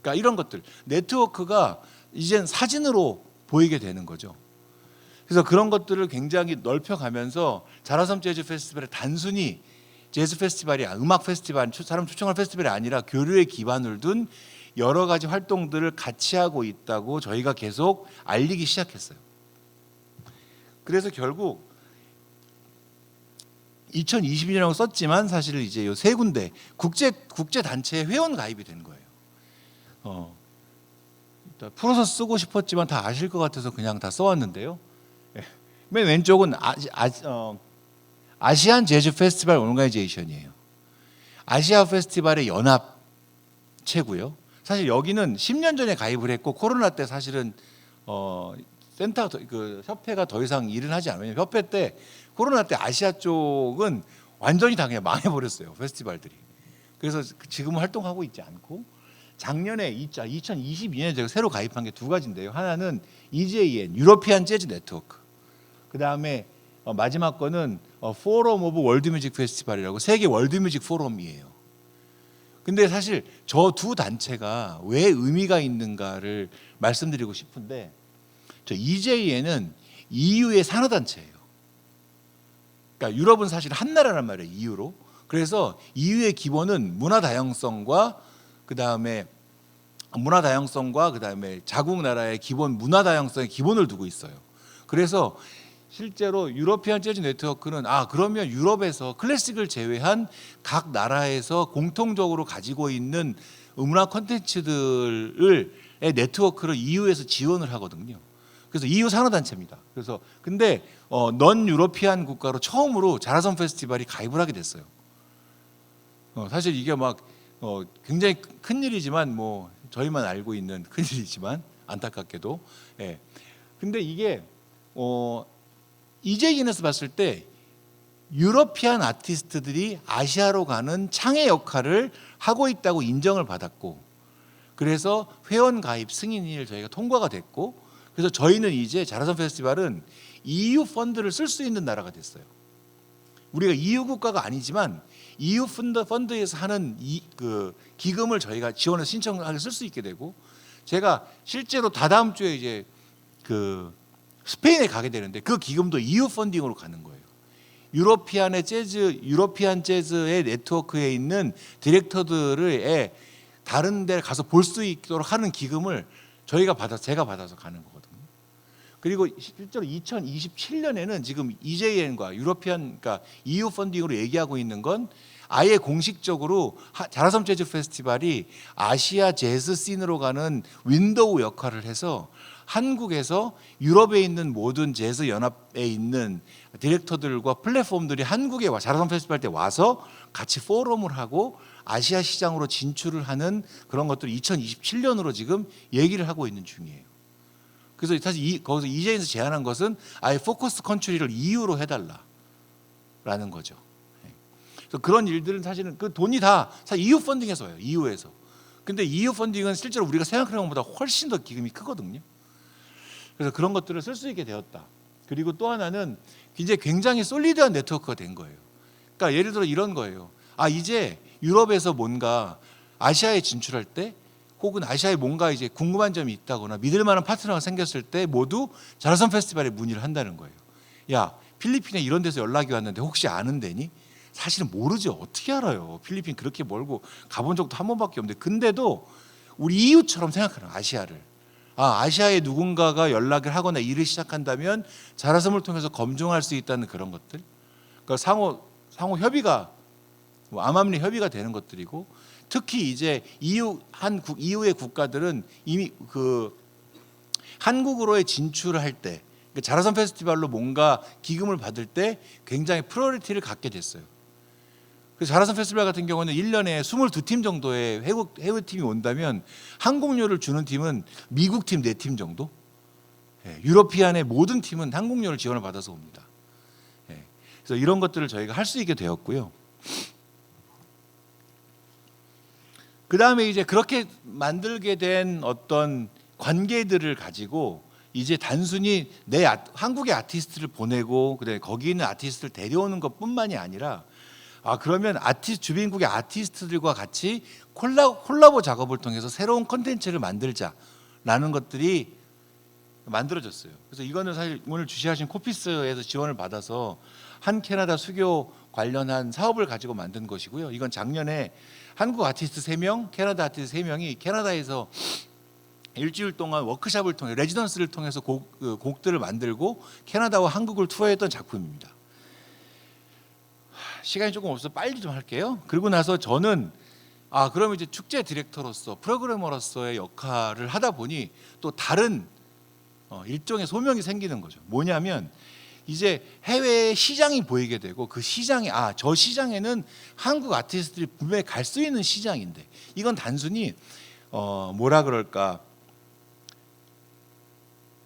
그러니까 이런 것들 네트워크가 이젠 사진으로 보이게 되는 거죠. 그래서 그런 것들을 굉장히 넓혀가면서 자라섬 재즈 페스티벌이 단순히 재즈 페스티벌이 음악 페스티벌, 사람 초청할 페스티벌이 아니라 교류의 기반을 둔 여러 가지 활동들을 같이 하고 있다고 저희가 계속 알리기 시작했어요. 그래서 결국 2022년이라고 썼지만 사실 이제 요 세 군데 국제 단체에 회원 가입이 된 거예요. 풀어서 쓰고 싶었지만 다 아실 것 같아서 그냥 다 써왔는데요. 맨 왼쪽은 아시안 재즈 페스티벌 오르가니제이션이에요. 아시아 페스티벌의 연합체고요. 사실 여기는 10년 전에 가입을 했고 코로나 때 사실은 협회가 더 이상 일을 하지 않으면 협회 때 코로나 때 아시아 쪽은 완전히 다 그냥 망해버렸어요. 페스티벌들이. 그래서 지금은 활동하고 있지 않고 작년에 2022년에 제가 새로 가입한 게 두 가지인데요. 하나는 EJN 유러피안 재즈 네트워크. 그 다음에 마지막 거는 포럼 오브 월드 뮤직 페스티벌이라고 세계 월드 뮤직 포럼이에요. 근데 사실 저 두 단체가 왜 의미가 있는가를 말씀드리고 싶은데 저 EJN은 EU의 산하단체예요. 그러니까 유럽은 사실 한 나라란 말이에요. EU로. 그래서 EU의 기본은 문화 다양성과 그 다음에 문화 다양성과 그다음에 자국 나라의 기본 문화 다양성의 기본을 두고 있어요. 그래서 실제로 유러피안 재즈 네트워크는 그러면 유럽에서 클래식을 제외한 각 나라에서 공통적으로 가지고 있는 문화 콘텐츠들의 네트워크를 EU에서 지원을 하거든요. 그래서 EU 산하단체입니다. 그래서 근데 넌 유러피안 국가로 처음으로 자라섬 페스티벌이 가입을 하게 됐어요. 사실 이게 막 굉장히 큰 일이지만 뭐 저희만 알고 있는 큰 일이지만 안타깝게도 예. 근데 이게 EJ에서 봤을 때 유러피안 아티스트들이 아시아로 가는 창의 역할을 하고 있다고 인정을 받았고, 그래서 회원 가입 승인을 저희가 통과가 됐고, 그래서 저희는 이제 자라섬 페스티벌은 EU 펀드를 쓸 수 있는 나라가 됐어요. 우리가 EU 국가가 아니지만 EU 펀드에서 하는 그 기금을 저희가 지원해서 신청하게 쓸 수 있게 되고, 제가 실제로 다다음 주에 이제 그 스페인에 가게 되는데 그 기금도 EU 펀딩으로 가는 거예요. 유러피안 재즈의 네트워크에 있는 디렉터들의 다른 데 가서 볼 수 있도록 하는 기금을 제가 받아서 가는 거거든요. 그리고 실제로 2027년에는 지금 EJN과 그러니까 EU 펀딩으로 얘기하고 있는 건 아예 공식적으로 자라섬 재즈 페스티벌이 아시아 재즈 씬으로 가는 윈도우 역할을 해서 한국에서 유럽에 있는 모든 재즈 연합에 있는 디렉터들과 플랫폼들이 한국에 자라섬 페스티벌 때 와서 같이 포럼을 하고 아시아 시장으로 진출을 하는 그런 것들을 2027년으로 지금 얘기를 하고 있는 중이에요. 그래서 사실 거기서 EJ에서 제안한 것은 아예 포커스 컨트리를 EU로 해달라라는 거죠. 그래서 그런 일들은 사실은 그 돈이 다 사실 EU 펀딩에서 와요. EU에서. 근데 EU 펀딩은 실제로 우리가 생각하는 것보다 훨씬 더 기금이 크거든요. 그래서 그런 것들을 쓸 수 있게 되었다. 그리고 또 하나는 이제 굉장히 솔리드한 네트워크가 된 거예요. 그러니까 예를 들어 이런 거예요. 이제 유럽에서 뭔가 아시아에 진출할 때 혹은 아시아에 뭔가 이제 궁금한 점이 있다거나 믿을 만한 파트너가 생겼을 때 모두 자라섬 페스티벌에 문의를 한다는 거예요. 야, 필리핀에 이런 데서 연락이 왔는데 혹시 아는 데니? 사실은 모르죠. 어떻게 알아요? 필리핀 그렇게 멀고 가본 적도 한 번밖에 없는데, 근데도 우리 EU처럼 생각하는 아시아를. 아시아에 누군가가 연락을 하거나 일을 시작한다면 자라섬을 통해서 검증할 수 있다는 그런 것들. 그러니까 상호 협의가 암암리 협의가 되는 것들이고, 특히 이제 EU의 국가들은 이미 그 한국으로의 진출을 할 때, 그러니까 자라섬 페스티벌로 뭔가 기금을 받을 때 굉장히 프라이어리티를 갖게 됐어요. 그래서 자라섬 페스티벌 같은 경우는 1년에 22팀 정도의 해외팀이 온다면 항공료를 주는 팀은 미국 팀 4팀 정도, 유러피안의 모든 팀은 항공료를 지원을 받아서 옵니다. 그래서 이런 것들을 저희가 할 수 있게 되었고요. 그 다음에 이제 그렇게 만들게 된 어떤 관계들을 가지고 이제 단순히 한국의 아티스트를 보내고 그다음에 거기 있는 아티스트를 데려오는 것뿐만이 아니라 그러면 주변국의 아티스트들과 같이 콜라보 작업을 통해서 새로운 콘텐츠를 만들자라는 것들이 만들어졌어요. 그래서 이거는 사실 오늘 주시하신 코피스에서 지원을 받아서 한 캐나다 수교 관련한 사업을 가지고 만든 것이고요. 이건 작년에 한국 아티스트 3명, 캐나다 아티스트 3명이 캐나다에서 일주일 동안 워크숍을 통해 레지던스를 통해서 곡들을 만들고 캐나다와 한국을 투어했던 작품입니다. 시간이 조금 없어서 빨리 좀 할게요. 그리고 나서 저는 그럼 이제 축제 디렉터로서 프로그래머로서의 역할을 하다 보니 또 다른 일종의 소명이 생기는 거죠. 뭐냐면 이제 해외 시장이 보이게 되고 그 시장이 저 시장에는 한국 아티스트들이 분명히 갈 수 있는 시장인데, 이건 단순히 뭐라 그럴까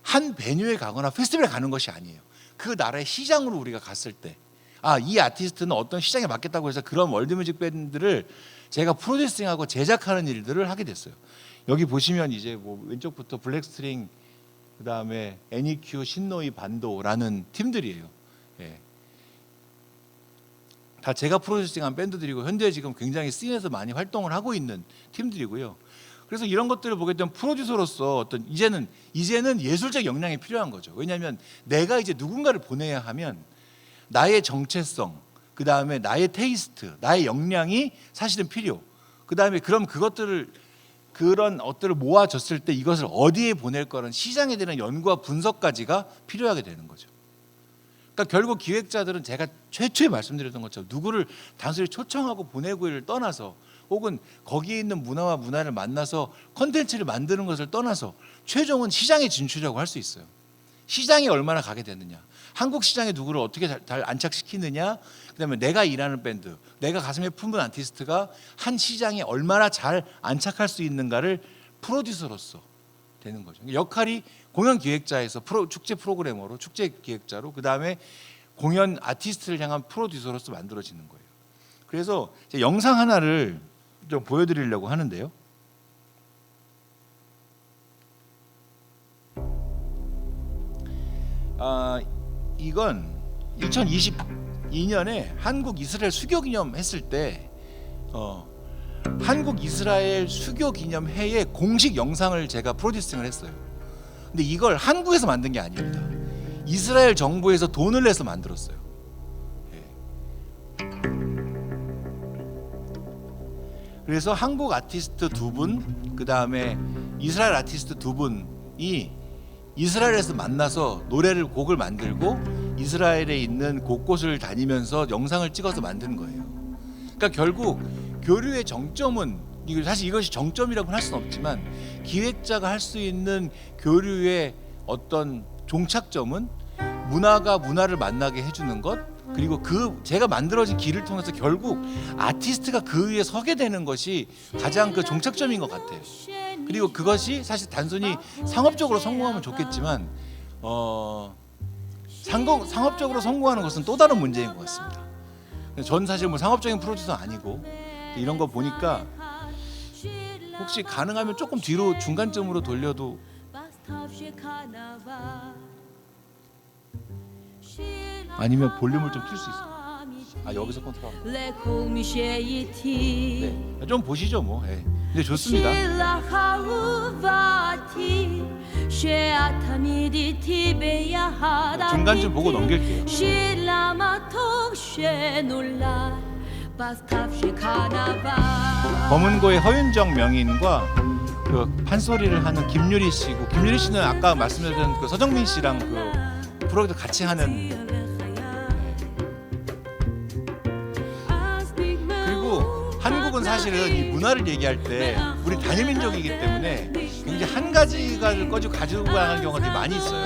한 베뉴에 가거나 페스티벌에 가는 것이 아니에요. 그 나라의 시장으로 우리가 갔을 때 이 아티스트는 어떤 시장에 맞겠다고 해서 그런 월드뮤직 밴드를 제가 프로듀싱하고 제작하는 일들을 하게 됐어요. 여기 보시면 이제 뭐 왼쪽부터 블랙스트링, 그 다음에 애니큐, 신노이, 반도라는 팀들이에요. 다 제가 프로듀싱한 밴드들이고 현재 지금 굉장히 씬에서 많이 활동을 하고 있는 팀들이고요. 그래서 이런 것들을 보게 되면 프로듀서로서 어떤 이제는 예술적 역량이 필요한 거죠. 왜냐하면 내가 이제 누군가를 보내야 하면 나의 정체성, 그 다음에 나의 테이스트, 나의 역량이 사실은 필요. 그 다음에 그럼 그것들을 그런 것들을 모아졌을 때 이것을 어디에 보낼 거라는 시장에 대한 연구와 분석까지가 필요하게 되는 거죠. 그러니까 결국 기획자들은 제가 최초에 말씀드렸던 것처럼 누구를 단순히 초청하고 보내고를 떠나서 혹은 거기에 있는 문화와 문화를 만나서 컨텐츠를 만드는 것을 떠나서 최종은 시장에 진출이라고 할 수 있어요. 시장에 얼마나 가게 되느냐, 한국 시장에 누구를 어떻게 잘 안착시키느냐, 그다음에 내가 일하는 밴드, 내가 가슴에 품은 아티스트가 한 시장에 얼마나 잘 안착할 수 있는가를 프로듀서로서 되는 거죠. 역할이 공연 기획자에서 축제 프로그래머로, 축제 기획자로, 그다음에 공연 아티스트를 향한 프로듀서로서 만들어지는 거예요. 그래서 영상 하나를 좀 보여드리려고 하는데요. 이건 2022년에 한국 이스라엘 수교 기념 했을 때 한국 이스라엘 수교 기념 회의 공식 영상을 제가 프로듀싱을 했어요. 근데 이걸 한국에서 만든 게 아닙니다. 이스라엘 정부에서 돈을 내서 만들었어요. 그래서 한국 아티스트 2분, 그 다음에 이스라엘 아티스트 2분이 이스라엘에서 만나서 곡을 만들고 이스라엘에 있는 곳곳을 다니면서 영상을 찍어서 만든 거예요. 그러니까 결국 교류의 정점은, 사실 이것이 정점이라고는 할 수는 없지만 기획자가 할 수 있는 교류의 어떤 종착점은 문화가 문화를 만나게 해주는 것, 그리고 제가 만들어진 길을 통해서 결국 아티스트가 그 위에 서게 되는 것이 가장 그 종착점인 것 같아요. 그리고 그것이 사실 단순히 상업적으로 성공하면 좋겠지만 상업적으로 성공하는 것은 또 다른 문제인 것 같습니다. 전 사실 뭐 상업적인 프로듀서 아니고 이런 거 보니까 혹시 가능하면 조금 뒤로 중간점으로 돌려도 아니면 볼륨을 좀 킬 수 있어요. 여기서 컨트롤. 네, 좀 보시죠 뭐. 네. 근데 좋습니다. 중간 좀 보고 넘길게요. 검은고의 허윤정 명인과 그 판소리를 하는 김유리 씨고, 김유리 씨는 아까 말씀드린 그 서정민 씨랑 그 프로젝트 같이 하는. 그리고 한국은 사실은 이 문화를 얘기할 때 우리 단일민족이기 때문에 굉장히 한 가지를 가지고 가는 경우가 되게 많이 있어요.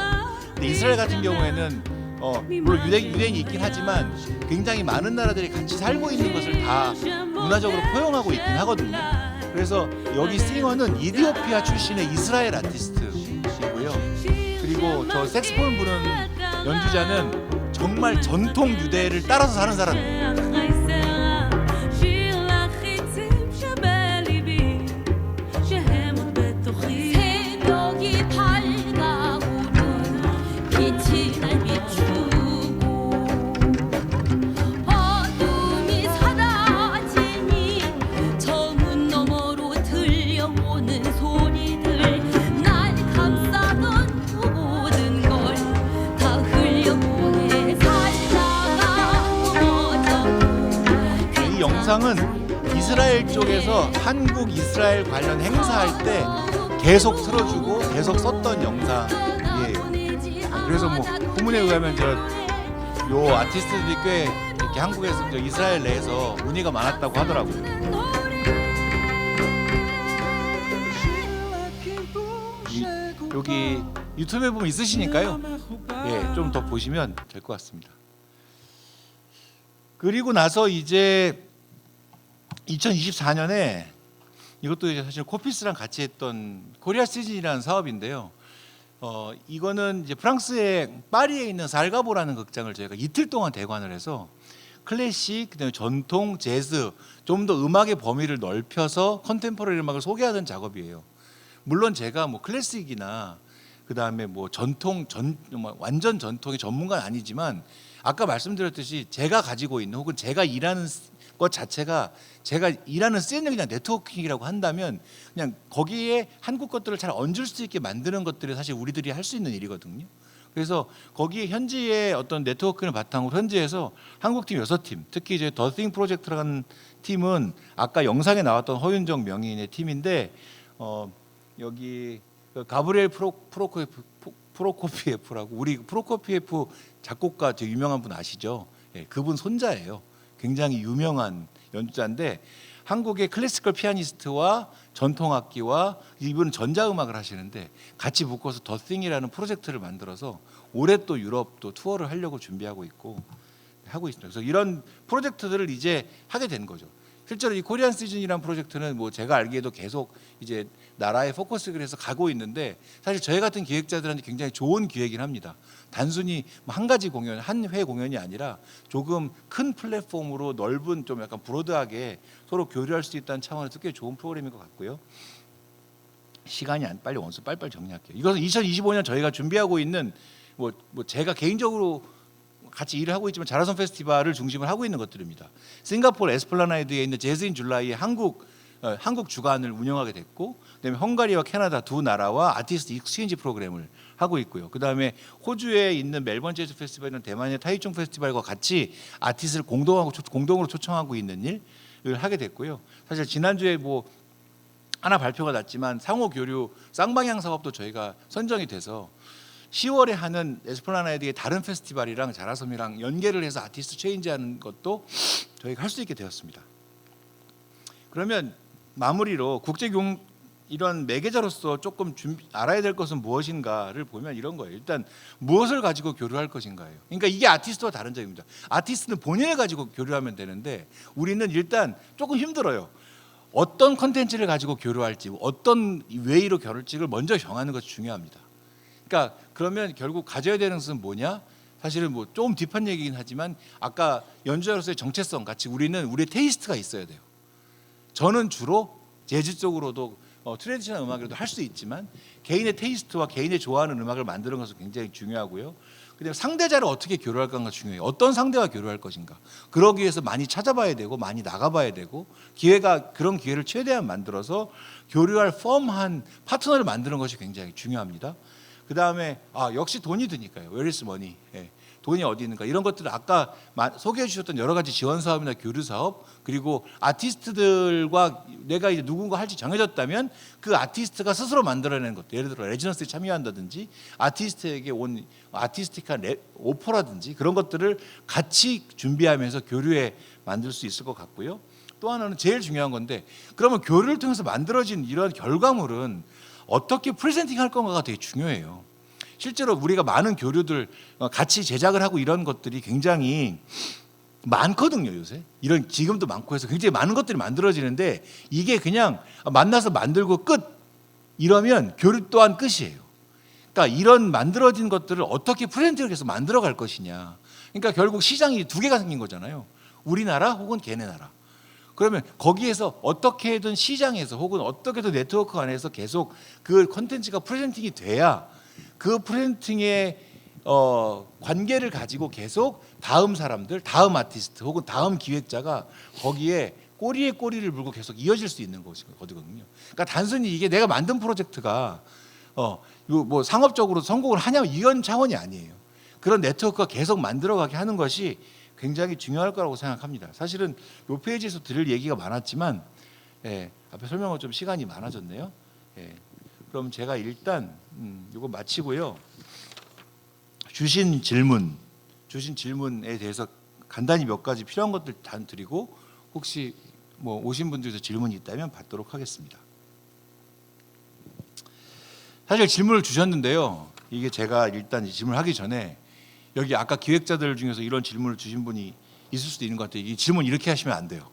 근데 이스라엘 같은 경우에는 물론 유대인이 있긴 하지만 굉장히 많은 나라들이 같이 살고 있는 것을 다 문화적으로 포용하고 있긴 하거든요. 그래서 여기 싱어는 이디오피아 출신의 이스라엘 아티스트이고요. 그리고 저 색스폰 부는 연주자는 정말 전통 유대를 따라서 사는 사람이에요. 영상은 이스라엘 쪽에서 한국 이스라엘 관련 행사할 때 계속 틀어주고 계속 썼던 영상이에요. 그래서 뭐 후문에 의하면 요 아티스트들이 꽤 이렇게 한국에서 이스라엘 내에서 문의가 많았다고 하더라고요. 여기 유튜브에 보면 있으시니까요. 예, 좀 더 보시면 될 것 같습니다. 그리고 나서 이제 2024년에 이것도 이제 사실 코피스랑 같이 했던 코리아 시즌이라는 사업인데요. 이거는 이제 프랑스의 파리에 있는 살가보라는 극장을 저희가 이틀 동안 대관을 해서 클래식, 그다음에 전통, 재즈, 좀 더 음악의 범위를 넓혀서 컨템포러리 음악을 소개하는 작업이에요. 물론 제가 뭐 클래식이나 그다음에 뭐 완전 전통의 전문가는 아니지만 아까 말씀드렸듯이 제가 가지고 있는 혹은 제가 일하는 것 자체가 제가 일하는 씬을 그냥 네트워킹이라고 한다면 그냥 거기에 한국 것들을 잘 얹을 수 있게 만드는 것들이 사실 우리들이 할 수 있는 일이거든요. 그래서 거기에 현지의 어떤 네트워크를 바탕으로 현지에서 한국팀 6팀, 특히 이제 더띵 프로젝트라는 팀은 아까 영상에 나왔던 허윤정 명인의 팀인데 여기 가브리엘 프로코피에프라고 우리 프로코피에프 작곡가 되게 유명한 분 아시죠? 예, 그분 손자예요. 굉장히 유명한 연주자인데 한국의 클래시컬 피아니스트와 전통악기와 이분은 전자음악을 하시는데 같이 묶어서 더띵이라는 프로젝트를 만들어서 올해 또 유럽 또 투어를 하려고 준비하고 있고 하고 있습니다. 그래서 이런 프로젝트들을 이제 하게 된 거죠. 실제로 이 코리안 시즌이라는 프로젝트는 뭐 제가 알기에도 계속 이제 나라에 포커스를 해서 가고 있는데 사실 저희 같은 기획자들한테 굉장히 좋은 기회이긴 합니다. 단순히 한 가지 공연, 한 회 공연이 아니라 조금 큰 플랫폼으로 넓은 좀 약간 브로드하게 서로 교류할 수 있다는 차원에서 꽤 좋은 프로그램인 것 같고요. 시간이 안 빨리 원수 빨리빨리 정리할게요. 이것은 2025년 저희가 준비하고 있는 뭐 제가 개인적으로 같이 일을 하고 있지만 자라섬 페스티벌을 중심으로 하고 있는 것들입니다. 싱가포르 에스플라나이드에 있는 재즈인 줄라이의 한국 주관을 운영하게 됐고, 그다음에 헝가리와 캐나다 두 나라와 아티스트 익스체인지 프로그램을 하고 있고요. 그다음에 호주에 있는 멜번 재즈 페스티벌이나 대만의 타이chung 페스티벌과 같이 아티스트를 공동으로 초청하고 있는 일을 하게 됐고요. 사실 지난주에 뭐 하나 발표가 났지만 상호 교류 쌍방향 사업도 저희가 선정이 돼서 10월에 하는 에스플라나이드의 다른 페스티벌이랑 자라섬이랑 연계를 해서 아티스트 체인지하는 것도 저희가 할 수 있게 되었습니다. 그러면 마무리로 이런 매개자로서 조금 알아야 될 것은 무엇인가를 보면 이런 거예요. 일단 무엇을 가지고 교류할 것인가예요. 그러니까 이게 아티스트와 다른 점입니다. 아티스트는 본인을 가지고 교류하면 되는데 우리는 일단 조금 힘들어요. 어떤 컨텐츠를 가지고 교류할지, 어떤 웨이로 교류할지를 먼저 정하는 것이 중요합니다. 그러니까 그러면 결국 가져야 되는 것은 뭐냐? 사실은 뭐 조금 딥한 얘기긴 하지만 아까 연주자로서의 정체성 같이 우리는 우리의 테이스트가 있어야 돼요. 저는 주로 재즈 쪽으로도 트레디셔널 음악이라도 할 수 있지만 개인의 테이스트와 개인의 좋아하는 음악을 만드는 것은 굉장히 중요하고요. 그다음에 상대자를 어떻게 교류할까가 중요해요. 어떤 상대와 교류할 것인가. 그러기 위해서 많이 찾아봐야 되고 많이 나가봐야 되고 그런 기회를 최대한 만들어서 교류할 펌한 파트너를 만드는 것이 굉장히 중요합니다. 그 다음에 역시 돈이 드니까요. Where is money? 예. 돈이 어디 있는가 이런 것들을 아까 소개해 주셨던 여러 가지 지원 사업이나 교류 사업 그리고 아티스트들과 내가 이제 누군가 할지 정해졌다면 그 아티스트가 스스로 만들어내는 것 예를 들어 레지던스에 참여한다든지 아티스트에게 온 아티스틱한 오퍼라든지 그런 것들을 같이 준비하면서 교류에 만들 수 있을 것 같고요. 또 하나는 제일 중요한 건데 그러면 교류를 통해서 만들어진 이런 결과물은 어떻게 프레젠팅 할 건가가 되게 중요해요. 실제로 우리가 많은 교류들 같이 제작을 하고 이런 것들이 굉장히 많거든요. 요새 이런 지금도 많고 해서 굉장히 많은 것들이 만들어지는데 이게 그냥 만나서 만들고 끝 이러면 교류 또한 끝이에요. 그러니까 이런 만들어진 것들을 어떻게 프레젠팅을 해서 만들어갈 것이냐. 그러니까 결국 시장이 두 개가 생긴 거잖아요. 우리나라 혹은 걔네 나라. 그러면 거기에서 어떻게든 시장에서 혹은 어떻게든 네트워크 안에서 계속 그 콘텐츠가 프레젠팅이 돼야 그 프레젠팅의 관계를 가지고 계속 다음 사람들, 다음 아티스트 혹은 다음 기획자가 거기에 꼬리에 꼬리를 물고 계속 이어질 수 있는 거거든요. 그러니까 단순히 이게 내가 만든 프로젝트가 뭐 상업적으로 성공을 하냐 이런 차원이 아니에요. 그런 네트워크가 계속 만들어가게 하는 것이 굉장히 중요할 거라고 생각합니다. 사실은 이 페이지에서 드릴 얘기가 많았지만 앞에 설명은 좀 시간이 많아졌네요. 그럼 제가 일단 이거 마치고요. 주신 질문에 대해서 간단히 몇 가지 필요한 것들 다 드리고 혹시 뭐 오신 분들에서 질문이 있다면 받도록 하겠습니다. 사실 질문을 주셨는데요. 이게 제가 일단 질문을 하기 전에 여기 아까 기획자들 중에서 이런 질문을 주신 분이 있을 수도 있는 것 같아요. 이 질문 이렇게 하시면 안 돼요.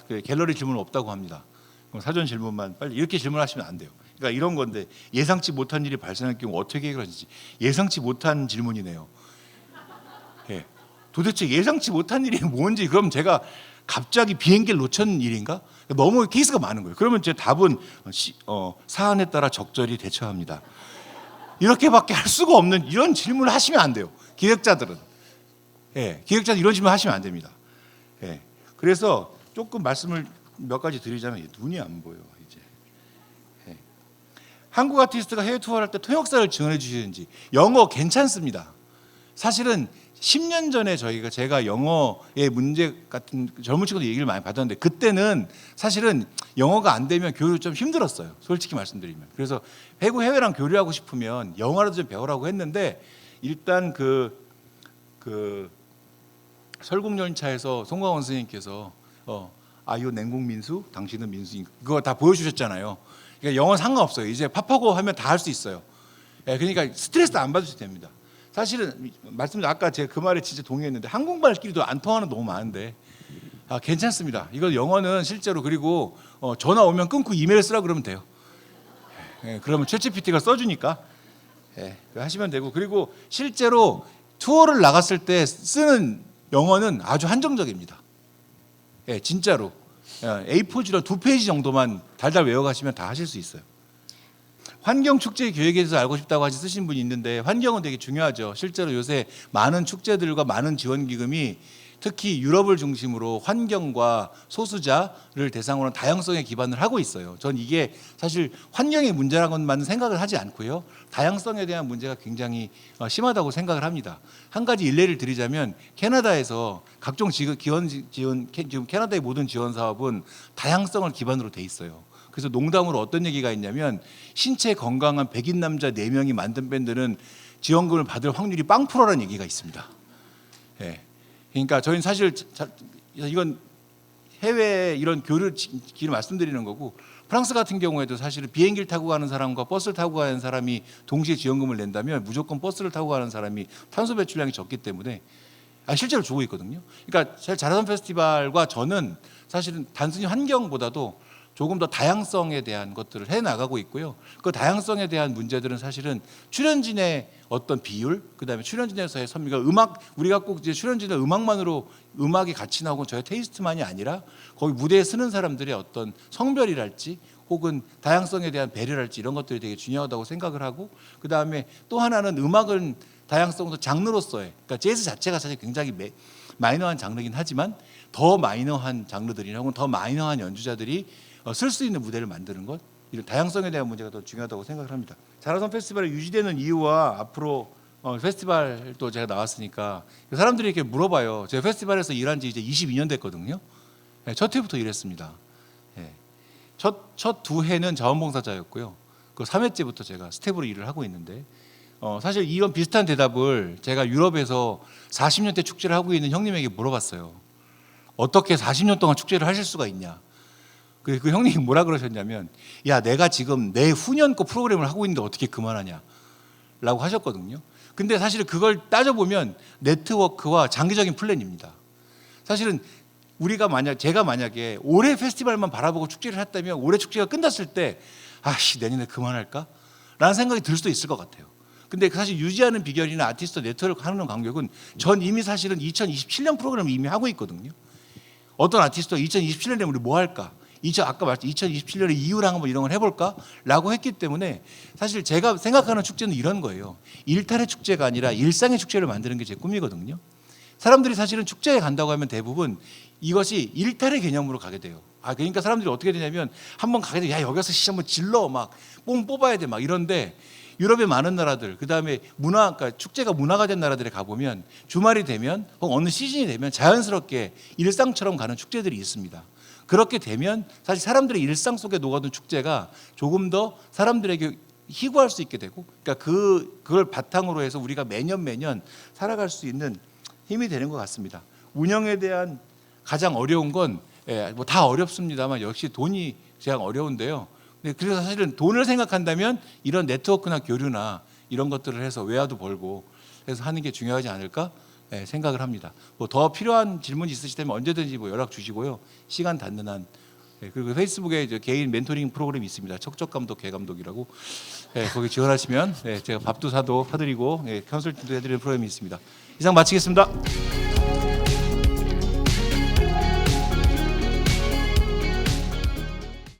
그 갤러리 질문 없다고 합니다. 그럼 사전 질문만 빨리 이렇게 질문하시면 안 돼요. 그러니까 이런 건데 예상치 못한 일이 발생할 경우 어떻게 계획을 하는지 예상치 못한 질문이네요. 도대체 예상치 못한 일이 뭔지 그럼 제가 갑자기 비행기를 놓쳤는 일인가? 너무 케이스가 많은 거예요. 그러면 제 답은 사안에 따라 적절히 대처합니다. 이렇게밖에 할 수가 없는 이런 질문을 하시면 안 돼요. 기획자들은. 기획자들 이런 질문 하시면 안 됩니다. 그래서 조금 말씀을 몇 가지 드리자면 눈이 안 보여 이제. 한국 아티스트가 해외 투어를 할 때 통역사를 지원해 주시는지 영어 괜찮습니다. 사실은 10년 전에 제가 영어의 문제 같은 젊은 친구들 얘기를 많이 받았는데 그때는 사실은 영어가 안 되면 교류 좀 힘들었어요. 솔직히 말씀드리면. 그래서 해외랑 교류하고 싶으면 영어라도 좀 배우라고 했는데 일단 그 설국열차에서 송광원 선생님께서 아유 냉국민수 당신은 민수인 그거 다 보여주셨잖아요. 그러니까 영어 상관없어요. 이제 팝하고 하면 다 할 수 있어요. 그러니까 스트레스 안 받으셔도 됩니다. 사실은 말씀드린 아까 제가 그 말에 진짜 동의했는데 한국말끼리도 안 통하는 너무 많은데 괜찮습니다. 이거 영어는 실제로 그리고 전화 오면 끊고 이메일 쓰라 그러면 돼요. 그러면 챗GPT가 써주니까 하시면 되고 그리고 실제로 투어를 나갔을 때 쓰는 영어는 아주 한정적입니다. 진짜로 A4지로 2페이지 정도만 달달 외워가시면 다 하실 수 있어요. 환경축제 기획에 대해서 알고 싶다고 쓰신 분이 있는데 환경은 되게 중요하죠. 실제로 요새 많은 축제들과 많은 지원기금이 특히 유럽을 중심으로 환경과 소수자를 대상으로 다양성에 기반을 하고 있어요. 전 이게 사실 환경의 문제라고만 생각을 하지 않고요. 다양성에 대한 문제가 굉장히 심하다고 생각을 합니다. 한 가지 일례를 드리자면 캐나다에서 각종 지금 캐나다의 모든 지원 사업은 다양성을 기반으로 돼 있어요. 그래서 농담으로 어떤 얘기가 있냐면 신체 건강한 백인 남자 4명이 만든 밴드는 지원금을 받을 확률이 0%라는 얘기가 있습니다. 그러니까 저희는 사실 이건 해외 이런 교류를 말씀드리는 거고 프랑스 같은 경우에도 사실은 비행기를 타고 가는 사람과 버스를 타고 가는 사람이 동시에 지원금을 낸다면 무조건 버스를 타고 가는 사람이 탄소 배출량이 적기 때문에 실제로 주고 있거든요. 그러니까 자라섬 페스티벌과 저는 사실은 단순히 환경보다도 조금 더 다양성에 대한 것들을 해나가고 있고요. 그 다양성에 대한 문제들은 사실은 출연진의 어떤 비율, 그다음에 출연진에서의 선미가 우리가 꼭 이제 출연진의 음악만으로 음악이 같이 나오고 저의 테이스트만이 아니라 거기 무대에 서는 사람들의 어떤 성별이랄지 혹은 다양성에 대한 배려랄지 이런 것들이 되게 중요하다고 생각을 하고 그다음에 또 하나는 음악은 다양성도 장르로서의 그러니까 재즈 자체가 사실 굉장히 마이너한 장르긴 하지만 더 마이너한 장르들이나 혹은 더 마이너한 연주자들이 쓸 수 있는 무대를 만드는 것 이런 다양성에 대한 문제가 더 중요하다고 생각을 합니다. 자라섬 페스티벌이 유지되는 이유와 앞으로 페스티벌도 제가 나왔으니까 사람들이 이렇게 물어봐요. 제가 페스티벌에서 일한 지 이제 22년 됐거든요. 첫 해부터 일했습니다. 첫 2해는 자원봉사자였고요. 그 3회째부터 제가 스텝으로 일을 하고 있는데 사실 이런 비슷한 대답을 제가 유럽에서 40년대 축제를 하고 있는 형님에게 물어봤어요. 어떻게 40년 동안 축제를 하실 수가 있냐. 그 형님이 뭐라 그러셨냐면 야 내가 지금 내 후년 거 프로그램을 하고 있는데 어떻게 그만하냐 라고 하셨거든요. 근데 사실 그걸 따져보면 네트워크와 장기적인 플랜입니다. 사실은 제가 만약에 올해 페스티벌만 바라보고 축제를 했다면 올해 축제가 끝났을 때 내년에 그만할까? 라는 생각이 들 수도 있을 것 같아요. 근데 사실 유지하는 비결이나 아티스트 네트워크 하는 간격은 전 이미 사실은 2027년 프로그램을 이미 하고 있거든요. 어떤 아티스트가 2027년에 우리 뭐 할까? 아까 말했죠. 2027년에 이후랑 한번 이런 걸 해볼까? 라고 했기 때문에 사실 제가 생각하는 축제는 이런 거예요. 일탈의 축제가 아니라 일상의 축제를 만드는 게 제 꿈이거든요. 사람들이 사실은 축제에 간다고 하면 대부분 이것이 일탈의 개념으로 가게 돼요. 그러니까 사람들이 어떻게 되냐면 한번 가게 돼. 야 여기 가서 한번 질러 막 뽕 뽑아야 돼 막 이런데 유럽의 많은 나라들 그다음에 그러니까 축제가 문화가 된 나라들에 가보면 주말이 되면 혹은 어느 시즌이 되면 자연스럽게 일상처럼 가는 축제들이 있습니다. 그렇게 되면 사실 사람들의 일상 속에 녹아든 축제가 조금 더 사람들에게 희구할 수 있게 되고 그러니까 그걸 바탕으로 해서 우리가 매년 살아갈 수 있는 힘이 되는 것 같습니다. 운영에 대한 가장 어려운 건 뭐 다 어렵습니다만 역시 돈이 가장 어려운데요. 그래서 사실은 돈을 생각한다면 이런 네트워크나 교류나 이런 것들을 해서 외화도 벌고 해서 하는 게 중요하지 않을까 생각을 합니다. 뭐 더 필요한 질문 있으시다면 언제든지 뭐 연락 주시고요. 시간 닿는 한 그리고 페이스북에 이제 개인 멘토링 프로그램이 있습니다. 척척감독 개감독이라고 거기 지원하시면 제가 밥도 사드리고 컨설팅도 해드리는 프로그램이 있습니다. 이상 마치겠습니다.